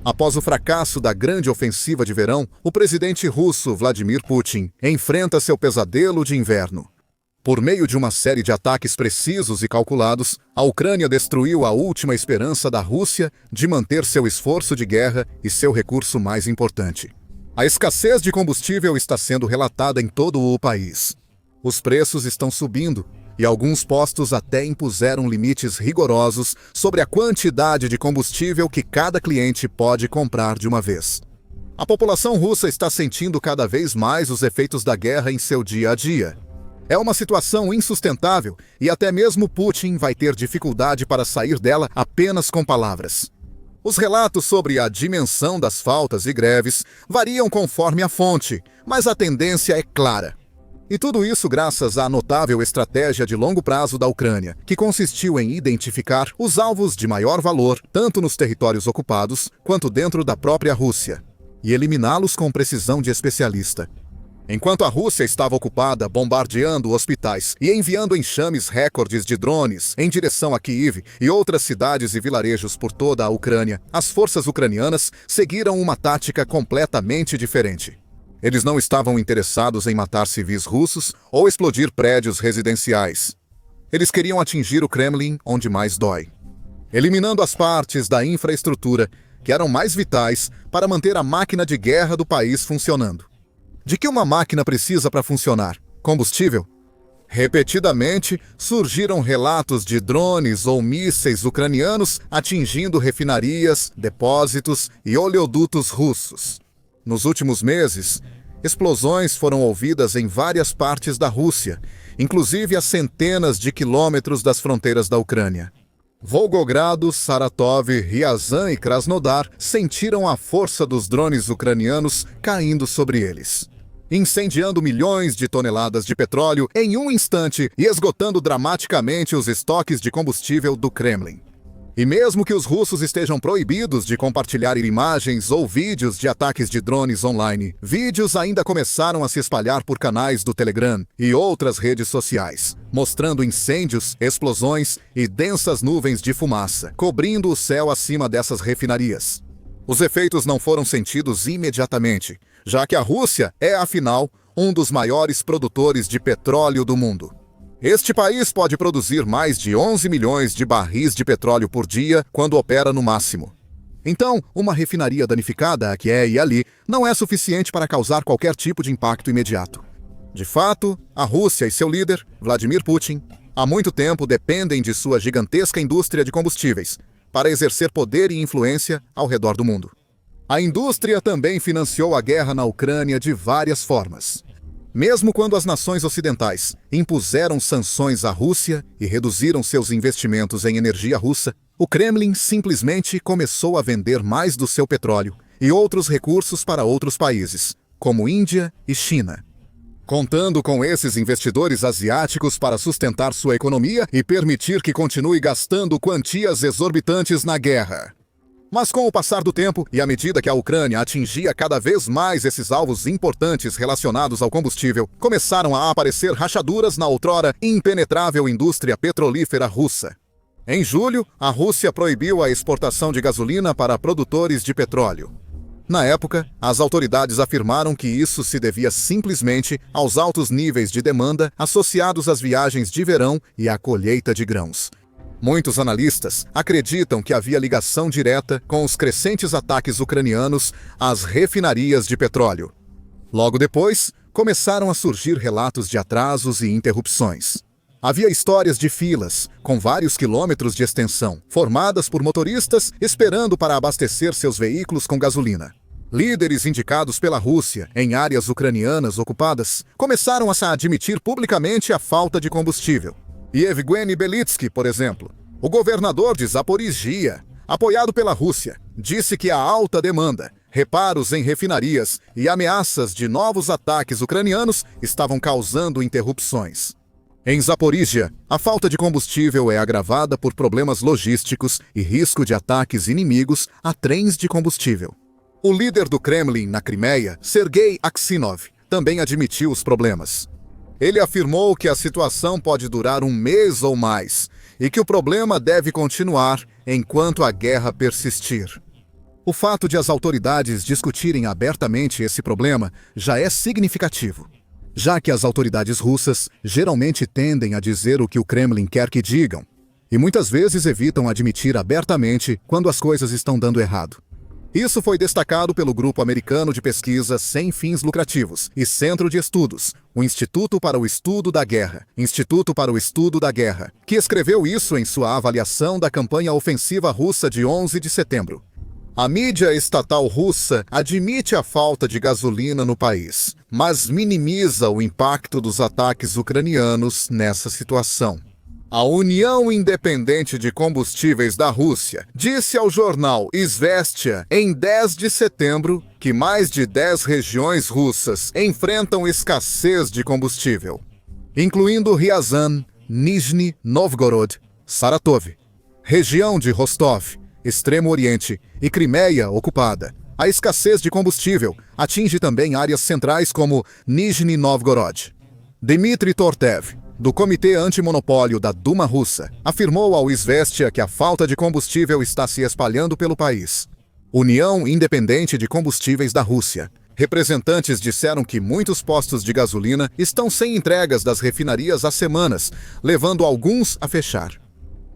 Após o fracasso da grande ofensiva de verão, o presidente russo Vladimir Putin enfrenta seu pesadelo de inverno. Por meio de uma série de ataques precisos e calculados, a Ucrânia destruiu a última esperança da Rússia de manter seu esforço de guerra e seu recurso mais importante. A escassez de combustível está sendo relatada em todo o país. Os preços estão subindo e alguns postos até impuseram limites rigorosos sobre a quantidade de combustível que cada cliente pode comprar de uma vez. A população russa está sentindo cada vez mais os efeitos da guerra em seu dia a dia. É uma situação insustentável e até mesmo Putin vai ter dificuldade para sair dela apenas com palavras. Os relatos sobre a dimensão das faltas e greves variam conforme a fonte, mas a tendência é clara. E tudo isso graças à notável estratégia de longo prazo da Ucrânia, que consistiu em identificar os alvos de maior valor, tanto nos territórios ocupados quanto dentro da própria Rússia, e eliminá-los com precisão de especialista. Enquanto a Rússia estava ocupada bombardeando hospitais e enviando enxames recordes de drones em direção a Kiev e outras cidades e vilarejos por toda a Ucrânia, as forças ucranianas seguiram uma tática completamente diferente. Eles não estavam interessados em matar civis russos ou explodir prédios residenciais. Eles queriam atingir o Kremlin onde mais dói, eliminando as partes da infraestrutura que eram mais vitais para manter a máquina de guerra do país funcionando. De que uma máquina precisa para funcionar? Combustível? Repetidamente, surgiram relatos de drones ou mísseis ucranianos atingindo refinarias, depósitos e oleodutos russos. Nos últimos meses, explosões foram ouvidas em várias partes da Rússia, inclusive a centenas de quilômetros das fronteiras da Ucrânia. Volgogrado, Saratov, Ryazan e Krasnodar sentiram a força dos drones ucranianos caindo sobre eles, incendiando milhões de toneladas de petróleo em um instante e esgotando dramaticamente os estoques de combustível do Kremlin. E mesmo que os russos estejam proibidos de compartilhar imagens ou vídeos de ataques de drones online, vídeos ainda começaram a se espalhar por canais do Telegram e outras redes sociais, mostrando incêndios, explosões e densas nuvens de fumaça, cobrindo o céu acima dessas refinarias. Os efeitos não foram sentidos imediatamente, já que a Rússia é, afinal, um dos maiores produtores de petróleo do mundo. Este país pode produzir mais de 11 milhões de barris de petróleo por dia quando opera no máximo. Então, uma refinaria danificada aqui e ali não é suficiente para causar qualquer tipo de impacto imediato. De fato, a Rússia e seu líder, Vladimir Putin, há muito tempo dependem de sua gigantesca indústria de combustíveis para exercer poder e influência ao redor do mundo. A indústria também financiou a guerra na Ucrânia de várias formas. Mesmo quando as nações ocidentais impuseram sanções à Rússia e reduziram seus investimentos em energia russa, o Kremlin simplesmente começou a vender mais do seu petróleo e outros recursos para outros países, como Índia e China, contando com esses investidores asiáticos para sustentar sua economia e permitir que continue gastando quantias exorbitantes na guerra. Mas com o passar do tempo e à medida que a Ucrânia atingia cada vez mais esses alvos importantes relacionados ao combustível, começaram a aparecer rachaduras na outrora impenetrável indústria petrolífera russa. Em julho, a Rússia proibiu a exportação de gasolina para produtores de petróleo. Na época, as autoridades afirmaram que isso se devia simplesmente aos altos níveis de demanda associados às viagens de verão e à colheita de grãos. Muitos analistas acreditam que havia ligação direta com os crescentes ataques ucranianos às refinarias de petróleo. Logo depois, começaram a surgir relatos de atrasos e interrupções. Havia histórias de filas, com vários quilômetros de extensão, formadas por motoristas esperando para abastecer seus veículos com gasolina. Líderes indicados pela Rússia em áreas ucranianas ocupadas começaram a admitir publicamente a falta de combustível. E Evgeny Belitsky, por exemplo, o governador de Zaporizhia, apoiado pela Rússia, disse que a alta demanda, reparos em refinarias e ameaças de novos ataques ucranianos estavam causando interrupções. Em Zaporizhia, a falta de combustível é agravada por problemas logísticos e risco de ataques inimigos a trens de combustível. O líder do Kremlin na Crimeia, Sergei Aksinov, também admitiu os problemas. Ele afirmou que a situação pode durar um mês ou mais e que o problema deve continuar enquanto a guerra persistir. O fato de as autoridades discutirem abertamente esse problema já é significativo, já que as autoridades russas geralmente tendem a dizer o que o Kremlin quer que digam, e muitas vezes evitam admitir abertamente quando as coisas estão dando errado. Isso foi destacado pelo Grupo Americano de Pesquisa Sem Fins Lucrativos e Centro de Estudos, o Instituto para o Estudo da Guerra, que escreveu isso em sua avaliação da campanha ofensiva russa de 11 de setembro. A mídia estatal russa admite a falta de gasolina no país, mas minimiza o impacto dos ataques ucranianos nessa situação. A União Independente de Combustíveis da Rússia disse ao jornal Izvestia, em 10 de setembro, que mais de 10 regiões russas enfrentam escassez de combustível, incluindo Ryazan, Nizhny Novgorod, Saratov, região de Rostov, Extremo Oriente e Crimeia ocupada. A escassez de combustível atinge também áreas centrais como Nizhny Novgorod. Dmitry Tortev, do Comitê Antimonopólio da Duma Russa, afirmou ao Izvestia que a falta de combustível está se espalhando pelo país. União Independente de Combustíveis da Rússia. Representantes disseram que muitos postos de gasolina estão sem entregas das refinarias há semanas, levando alguns a fechar.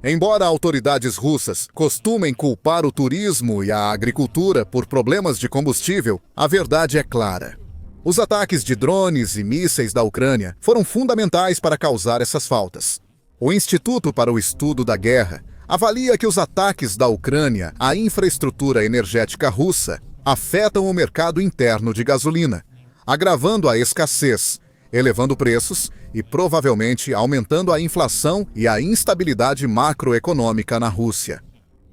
Embora autoridades russas costumem culpar o turismo e a agricultura por problemas de combustível, a verdade é clara. Os ataques de drones e mísseis da Ucrânia foram fundamentais para causar essas faltas. O Instituto para o Estudo da Guerra avalia que os ataques da Ucrânia à infraestrutura energética russa afetam o mercado interno de gasolina, agravando a escassez, elevando preços e provavelmente aumentando a inflação e a instabilidade macroeconômica na Rússia.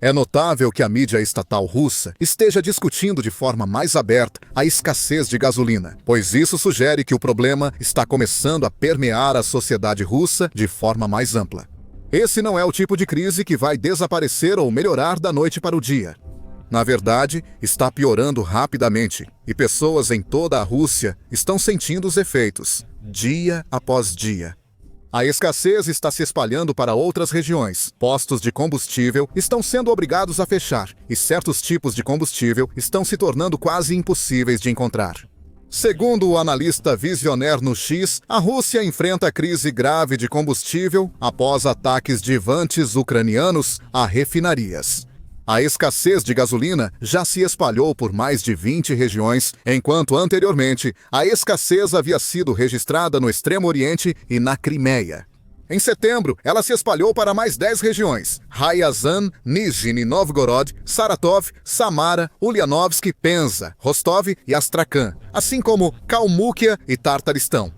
É notável que a mídia estatal russa esteja discutindo de forma mais aberta a escassez de gasolina, pois isso sugere que o problema está começando a permear a sociedade russa de forma mais ampla. Esse não é o tipo de crise que vai desaparecer ou melhorar da noite para o dia. Na verdade, está piorando rapidamente, e pessoas em toda a Rússia estão sentindo os efeitos, dia após dia. A escassez está se espalhando para outras regiões. Postos de combustível estão sendo obrigados a fechar, e certos tipos de combustível estão se tornando quase impossíveis de encontrar. Segundo o analista Visionaire no X, a Rússia enfrenta crise grave de combustível após ataques de vantes ucranianos a refinarias. A escassez de gasolina já se espalhou por mais de 20 regiões, enquanto anteriormente a escassez havia sido registrada no Extremo Oriente e na Crimeia. Em setembro, ela se espalhou para mais 10 regiões: Ryazan, Nizhny Novgorod, Saratov, Samara, Ulyanovsk, Penza, Rostov e Astrakhan, assim como Kalmúquia e Tartaristão.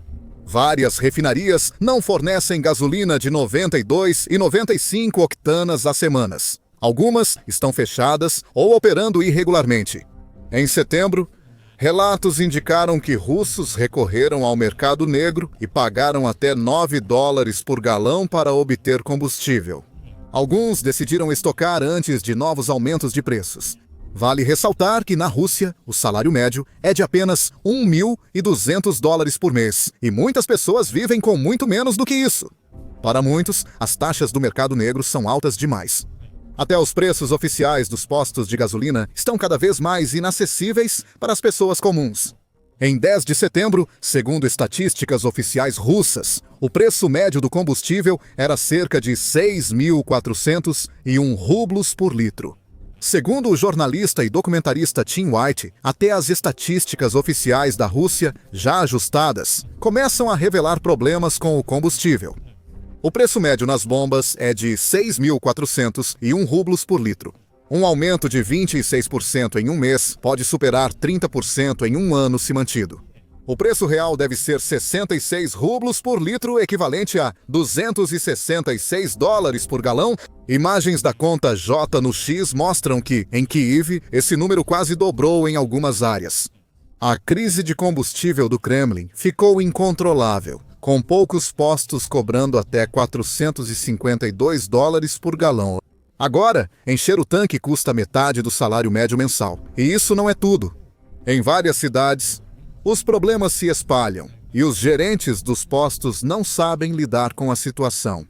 Várias refinarias não fornecem gasolina de 92 e 95 octanas há semanas. Algumas estão fechadas ou operando irregularmente. Em setembro, relatos indicaram que russos recorreram ao mercado negro e pagaram até $9 por galão para obter combustível. Alguns decidiram estocar antes de novos aumentos de preços. Vale ressaltar que na Rússia, o salário médio é de apenas $1.200 por mês, e muitas pessoas vivem com muito menos do que isso. Para muitos, as taxas do mercado negro são altas demais. Até os preços oficiais dos postos de gasolina estão cada vez mais inacessíveis para as pessoas comuns. Em 10 de setembro, segundo estatísticas oficiais russas, o preço médio do combustível era cerca de 6.401 rublos por litro. Segundo o jornalista e documentarista Tim White, até as estatísticas oficiais da Rússia, já ajustadas, começam a revelar problemas com o combustível. O preço médio nas bombas é de 6.401 rublos por litro. Um aumento de 26% em um mês pode superar 30% em um ano se mantido. O preço real deve ser 66 rublos por litro, equivalente a $266 por galão. Imagens da conta J no X mostram que, em Kyiv, esse número quase dobrou em algumas áreas. A crise de combustível do Kremlin ficou incontrolável, com poucos postos cobrando até $452 por galão. Agora, encher o tanque custa metade do salário médio mensal. E isso não é tudo. Em várias cidades, os problemas se espalham e os gerentes dos postos não sabem lidar com a situação.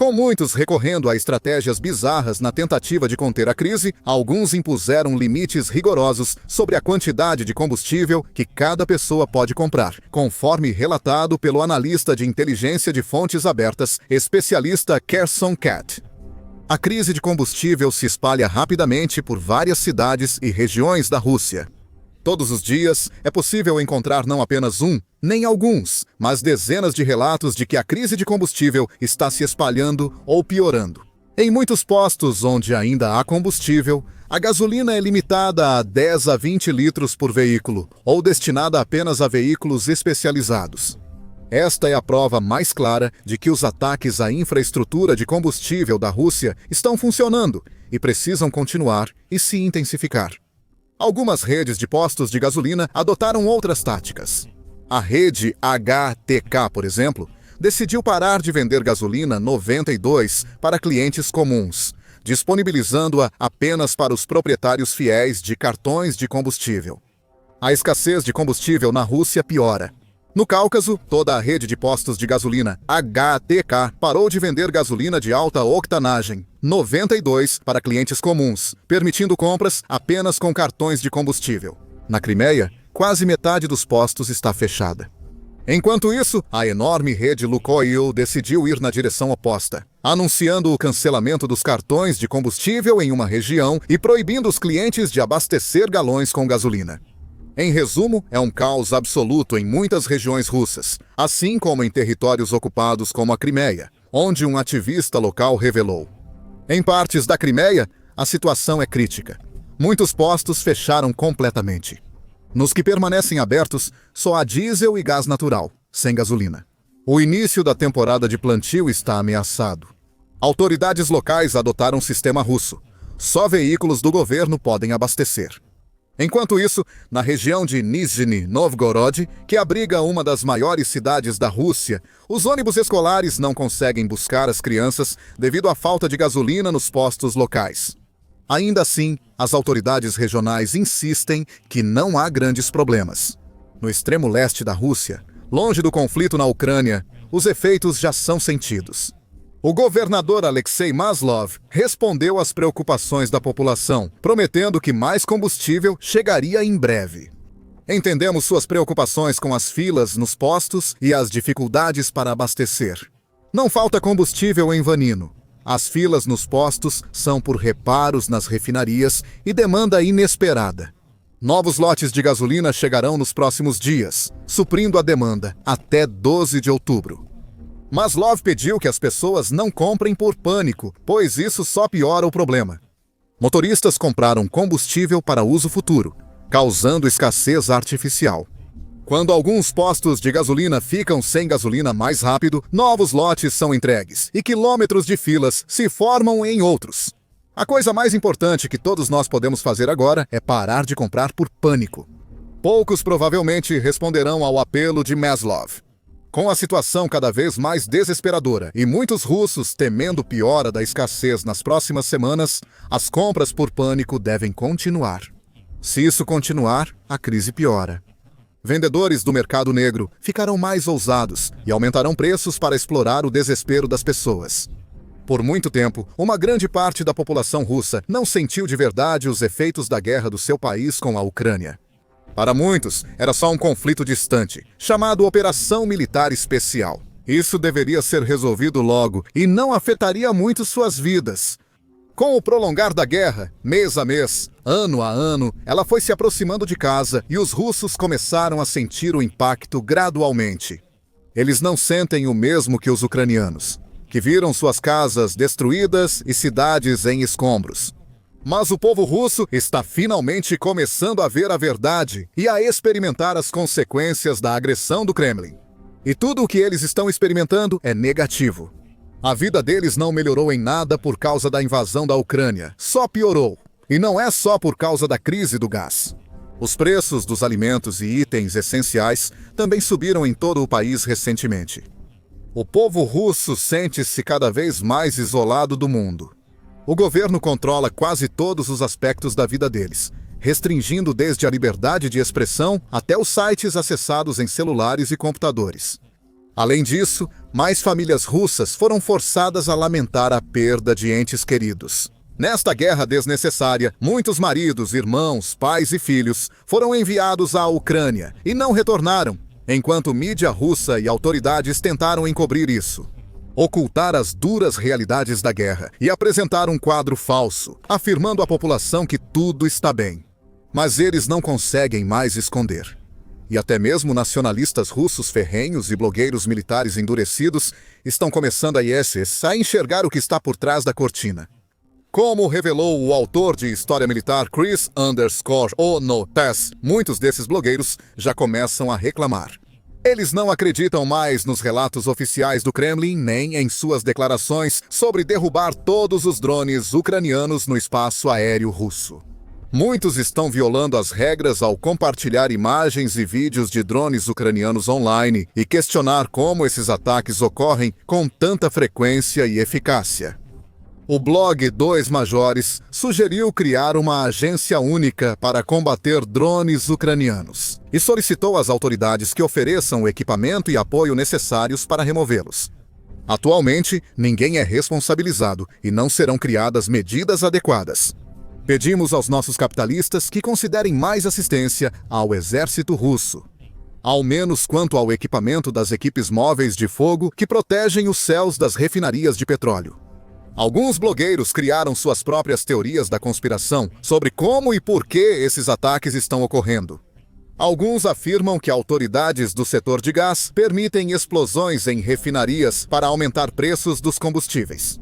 Com muitos recorrendo a estratégias bizarras na tentativa de conter a crise, alguns impuseram limites rigorosos sobre a quantidade de combustível que cada pessoa pode comprar, conforme relatado pelo analista de inteligência de fontes abertas, especialista Kherson Cat. A crise de combustível se espalha rapidamente por várias cidades e regiões da Rússia. Todos os dias, é possível encontrar não apenas um, nem alguns, mas dezenas de relatos de que a crise de combustível está se espalhando ou piorando. Em muitos postos onde ainda há combustível, a gasolina é limitada a 10 a 20 litros por veículo, ou destinada apenas a veículos especializados. Esta é a prova mais clara de que os ataques à infraestrutura de combustível da Rússia estão funcionando e precisam continuar e se intensificar. Algumas redes de postos de gasolina adotaram outras táticas. A rede HTK, por exemplo, decidiu parar de vender gasolina 92 para clientes comuns, disponibilizando-a apenas para os proprietários fiéis de cartões de combustível. A escassez de combustível na Rússia piora. No Cáucaso, toda a rede de postos de gasolina HTK parou de vender gasolina de alta octanagem 92 para clientes comuns, permitindo compras apenas com cartões de combustível. Na Crimeia, quase metade dos postos está fechada. Enquanto isso, a enorme rede Lukoil decidiu ir na direção oposta, anunciando o cancelamento dos cartões de combustível em uma região e proibindo os clientes de abastecer galões com gasolina. Em resumo, é um caos absoluto em muitas regiões russas, assim como em territórios ocupados como a Crimeia, onde um ativista local revelou. Em partes da Crimeia, a situação é crítica. Muitos postos fecharam completamente. Nos que permanecem abertos, só há diesel e gás natural, sem gasolina. O início da temporada de plantio está ameaçado. Autoridades locais adotaram um sistema russo. Só veículos do governo podem abastecer. Enquanto isso, na região de Nizhny Novgorod, que abriga uma das maiores cidades da Rússia, os ônibus escolares não conseguem buscar as crianças devido à falta de gasolina nos postos locais. Ainda assim, as autoridades regionais insistem que não há grandes problemas. No extremo leste da Rússia, longe do conflito na Ucrânia, os efeitos já são sentidos. O governador Alexei Maslov respondeu às preocupações da população, prometendo que mais combustível chegaria em breve. Entendemos suas preocupações com as filas nos postos e as dificuldades para abastecer. Não falta combustível em Vanino. As filas nos postos são por reparos nas refinarias e demanda inesperada. Novos lotes de gasolina chegarão nos próximos dias, suprindo a demanda até 12 de outubro. Maslov pediu que as pessoas não comprem por pânico, pois isso só piora o problema. Motoristas compraram combustível para uso futuro, causando escassez artificial. Quando alguns postos de gasolina ficam sem gasolina mais rápido, novos lotes são entregues e quilômetros de filas se formam em outros. A coisa mais importante que todos nós podemos fazer agora é parar de comprar por pânico. Poucos provavelmente responderão ao apelo de Maslov. Com a situação cada vez mais desesperadora e muitos russos temendo piora da escassez nas próximas semanas, as compras por pânico devem continuar. Se isso continuar, a crise piora. Vendedores do mercado negro ficarão mais ousados e aumentarão preços para explorar o desespero das pessoas. Por muito tempo, uma grande parte da população russa não sentiu de verdade os efeitos da guerra do seu país com a Ucrânia. Para muitos, era só um conflito distante, chamado Operação Militar Especial. Isso deveria ser resolvido logo e não afetaria muito suas vidas. Com o prolongar da guerra, mês a mês, ano a ano, ela foi se aproximando de casa e os russos começaram a sentir o impacto gradualmente. Eles não sentem o mesmo que os ucranianos, que viram suas casas destruídas e cidades em escombros. Mas o povo russo está finalmente começando a ver a verdade e a experimentar as consequências da agressão do Kremlin. E tudo o que eles estão experimentando é negativo. A vida deles não melhorou em nada por causa da invasão da Ucrânia, só piorou. E não é só por causa da crise do gás. Os preços dos alimentos e itens essenciais também subiram em todo o país recentemente. O povo russo sente-se cada vez mais isolado do mundo. O governo controla quase todos os aspectos da vida deles, restringindo desde a liberdade de expressão até os sites acessados em celulares e computadores. Além disso, mais famílias russas foram forçadas a lamentar a perda de entes queridos. Nesta guerra desnecessária, muitos maridos, irmãos, pais e filhos foram enviados à Ucrânia e não retornaram, enquanto mídia russa e autoridades tentaram encobrir isso. Ocultar as duras realidades da guerra e apresentar um quadro falso, afirmando à população que tudo está bem. Mas eles não conseguem mais esconder. E até mesmo nacionalistas russos ferrenhos e blogueiros militares endurecidos estão começando a enxergar o que está por trás da cortina. Como revelou o autor de História Militar Chris_Onotes, muitos desses blogueiros já começam a reclamar. Eles não acreditam mais nos relatos oficiais do Kremlin nem em suas declarações sobre derrubar todos os drones ucranianos no espaço aéreo russo. Muitos estão violando as regras ao compartilhar imagens e vídeos de drones ucranianos online e questionar como esses ataques ocorrem com tanta frequência e eficácia. O blog 2 Majores sugeriu criar uma agência única para combater drones ucranianos e solicitou às autoridades que ofereçam o equipamento e apoio necessários para removê-los. Atualmente, ninguém é responsabilizado e não serão criadas medidas adequadas. Pedimos aos nossos capitalistas que considerem mais assistência ao exército russo, ao menos quanto ao equipamento das equipes móveis de fogo que protegem os céus das refinarias de petróleo. Alguns blogueiros criaram suas próprias teorias da conspiração sobre como e por que esses ataques estão ocorrendo. Alguns afirmam que autoridades do setor de gás permitem explosões em refinarias para aumentar preços dos combustíveis.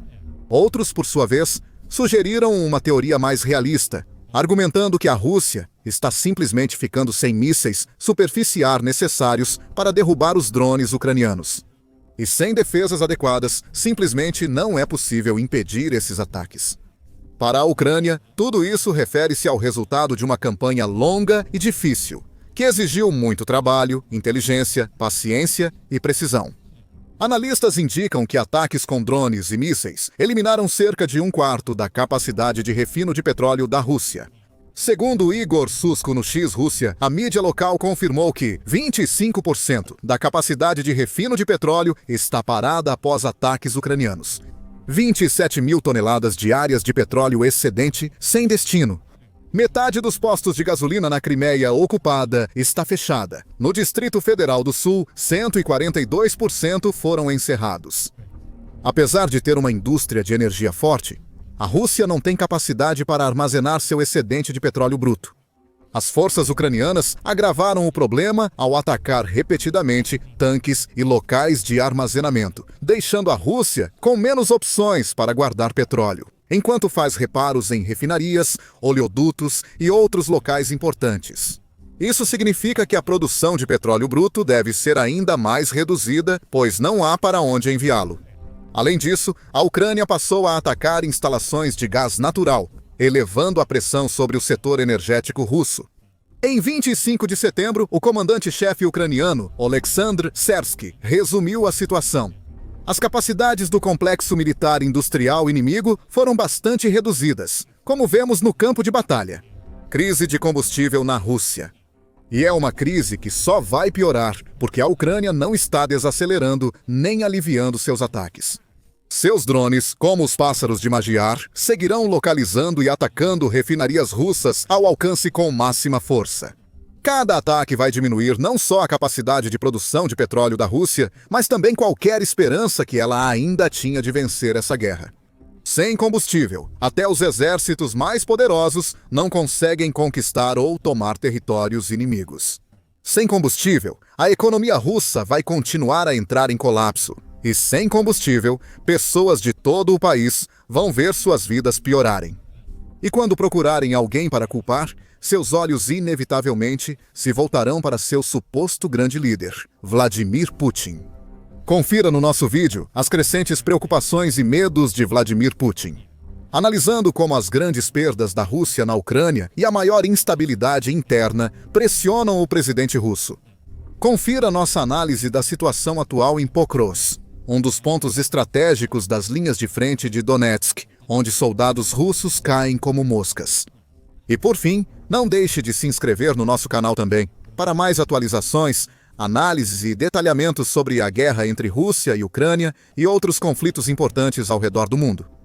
Outros, por sua vez, sugeriram uma teoria mais realista, argumentando que a Rússia está simplesmente ficando sem mísseis superficiais necessários para derrubar os drones ucranianos. E sem defesas adequadas, simplesmente não é possível impedir esses ataques. Para a Ucrânia, tudo isso refere-se ao resultado de uma campanha longa e difícil, que exigiu muito trabalho, inteligência, paciência e precisão. Analistas indicam que ataques com drones e mísseis eliminaram cerca de 1/4 da capacidade de refino de petróleo da Rússia. Segundo Igor Susko no X-Rússia, a mídia local confirmou que 25% da capacidade de refino de petróleo está parada após ataques ucranianos. 27 mil toneladas diárias de petróleo excedente sem destino. Metade dos postos de gasolina na Crimeia ocupada está fechada. No Distrito Federal do Sul, 142% foram encerrados. Apesar de ter uma indústria de energia forte, a Rússia não tem capacidade para armazenar seu excedente de petróleo bruto. As forças ucranianas agravaram o problema ao atacar repetidamente tanques e locais de armazenamento, deixando a Rússia com menos opções para guardar petróleo, enquanto faz reparos em refinarias, oleodutos e outros locais importantes. Isso significa que a produção de petróleo bruto deve ser ainda mais reduzida, pois não há para onde enviá-lo. Além disso, a Ucrânia passou a atacar instalações de gás natural, elevando a pressão sobre o setor energético russo. Em 25 de setembro, o comandante-chefe ucraniano, Oleksandr Sersky, resumiu a situação. As capacidades do complexo militar industrial inimigo foram bastante reduzidas, como vemos no campo de batalha. Crise de combustível na Rússia. E é uma crise que só vai piorar, porque a Ucrânia não está desacelerando nem aliviando seus ataques. Seus drones, como os pássaros de Magyar, seguirão localizando e atacando refinarias russas ao alcance com máxima força. Cada ataque vai diminuir não só a capacidade de produção de petróleo da Rússia, mas também qualquer esperança que ela ainda tinha de vencer essa guerra. Sem combustível, até os exércitos mais poderosos não conseguem conquistar ou tomar territórios inimigos. Sem combustível, a economia russa vai continuar a entrar em colapso. E sem combustível, pessoas de todo o país vão ver suas vidas piorarem. E quando procurarem alguém para culpar, seus olhos inevitavelmente se voltarão para seu suposto grande líder, Vladimir Putin. Confira no nosso vídeo as crescentes preocupações e medos de Vladimir Putin, analisando como as grandes perdas da Rússia na Ucrânia e a maior instabilidade interna pressionam o presidente russo. Confira nossa análise da situação atual em Pokrovsk, um dos pontos estratégicos das linhas de frente de Donetsk, onde soldados russos caem como moscas. E por fim, não deixe de se inscrever no nosso canal também. Para mais atualizações, Análises e detalhamentos sobre a guerra entre Rússia e Ucrânia e outros conflitos importantes ao redor do mundo.